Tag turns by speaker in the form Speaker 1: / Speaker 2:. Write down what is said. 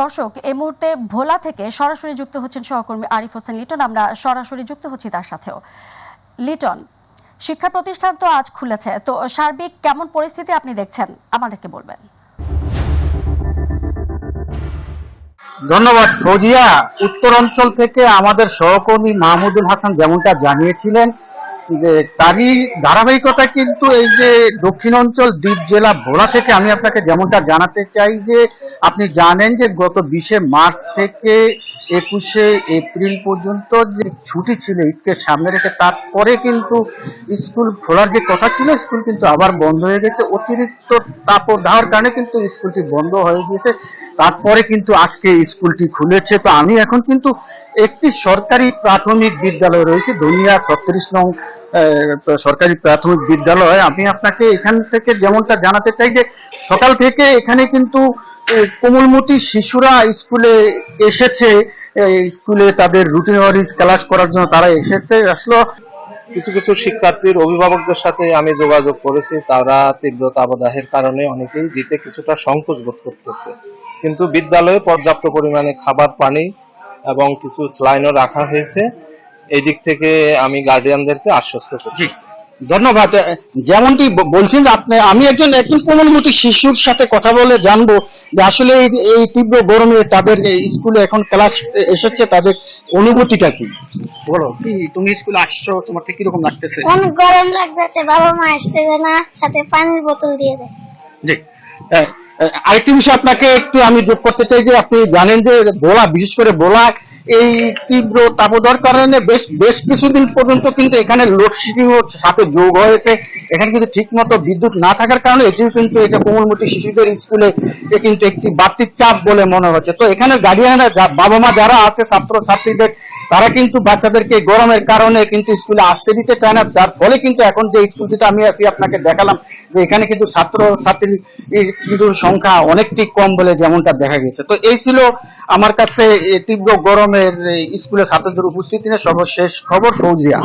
Speaker 1: দর্শক এই মুহূর্তে ভোলা থেকে সরাসরি যুক্ত হচ্ছেন সহকর্মী আরিফ হোসেন লিটন। আমরা সরাসরি যুক্ত হচ্ছি তার সাথেও। লিটন, শিক্ষা প্রতিষ্ঠান তো আজ খুলেছে, তো সার্বিক কেমন পরিস্থিতি আপনি দেখছেন আমাদেরকে বলবেন।
Speaker 2: ধন্যবাদ ফৌজিয়া। উত্তর অঞ্চল থেকে আমাদের সহকর্মী মাহমুদুল হাসান যেমনটা জানিয়েছিলেন যে তারই ধারাবাহিকতা কিন্তু এই যে দক্ষিণ অঞ্চল দ্বীপ জেলা ভোলা থেকে আমি আপনাকে যেমনটা জানাতে চাই যে আপনি জানেন যে গত 20শে মার্চ থেকে 21শে এপ্রিল পর্যন্ত যে ছুটি ছিল ঈদকে সামনে রেখে, তারপরে কিন্তু স্কুল খোলার যে কথা ছিল স্কুল কিন্তু আবার বন্ধ হয়ে গেছে। অতিরিক্ত তাপদাহের কারণে কিন্তু স্কুলটি বন্ধ হয়ে গিয়েছে। তারপরে কিন্তু আজকে স্কুলটি খুলেছে। তো আমি এখন কিন্তু একটি সরকারি প্রাথমিক বিদ্যালয় রয়েছে ধনিয়া 36 নং সরকারি প্রাথমিক বিদ্যালয়। আমি আপনাকে এখান থেকে যেমনটা জানাতে চাই যে সকাল থেকে এখানে কিন্তু কোমলমতি শিশুরা স্কুলে এসেছে, স্কুলে তাদের রুটিন ওয়াইজ ক্লাস করার জন্য তারা এসেছে। আসলে
Speaker 3: কিছু কিছু শিক্ষার্থীর অভিভাবকদের সাথে আমি যোগাযোগ করেছি, তারা তীব্র তাপদাহের কারণে অনেকেই দিতে কিছুটা সংকোচ বোধ করতেছে, কিন্তু বিদ্যালয়ে পর্যাপ্ত পরিমাণে খাবার পানি এবং কিছু স্লাইনও রাখা হয়েছে। এই দিক থেকে আমি গার্ডিয়ানদেরকে আশ্বস্ত করছি।
Speaker 2: ধন্যবাদ। যেমনটি বলছেন আপনি, আমি একজন কোমলমতি শিশুর সাথে কথা বলে জানবো যে আসলে এই তীব্র গরমে তাদের স্কুলে এখন ক্লাস এসেছে, তাদের অনুভূতিটা কি। বলো, কি তুমি স্কুলে আসছো, তোমার থেকে কিরকম লাগতেছে?
Speaker 4: অনেক গরম লাগতেছে, বাবা মা আসতেছে না, সাথে পানির বোতল দিয়ে দেয়।
Speaker 2: জি, আরেকটি বিষয় আপনাকে একটু আমি যোগ করতে চাই যে আপনি জানেন যে ভোলা, বিশেষ করে ভোলা এই তীব্র তাপদাহের কারণে বেশ কিছুদিন পর্যন্ত কিন্তু এখানে লোডশেডিং সাথে যোগ হয়েছে। এখানে কিন্তু ঠিক মতো বিদ্যুৎ না থাকার কারণে এটিও কিন্তু এটা কোমলমতি শিশুদের স্কুলে কিন্তু একটি বাড়তি চাপ বলে মনে হচ্ছে। তো এখানে গার্ডিয়ানরা, বাবা মা যারা আছে ছাত্র ছাত্রীদের, তারা কিন্তু বাচ্চাদেরকে গরমের কারণে কিন্তু স্কুলে আসতে দিতে চায় না। যার ফলে কিন্তু এখন যে স্কুলটিতে আমি আছি আপনাকে দেখালাম যে এখানে কিন্তু ছাত্র ছাত্রী কিন্তু সংখ্যা অনেকটি কম বলে যেমনটা দেখা গেছে। তো এই ছিল আমার কাছে তীব্র গরমের স্কুলে ছাত্রদের উপস্থিতি নিয়ে সর্বশেষ খবর। ফৌজিয়া।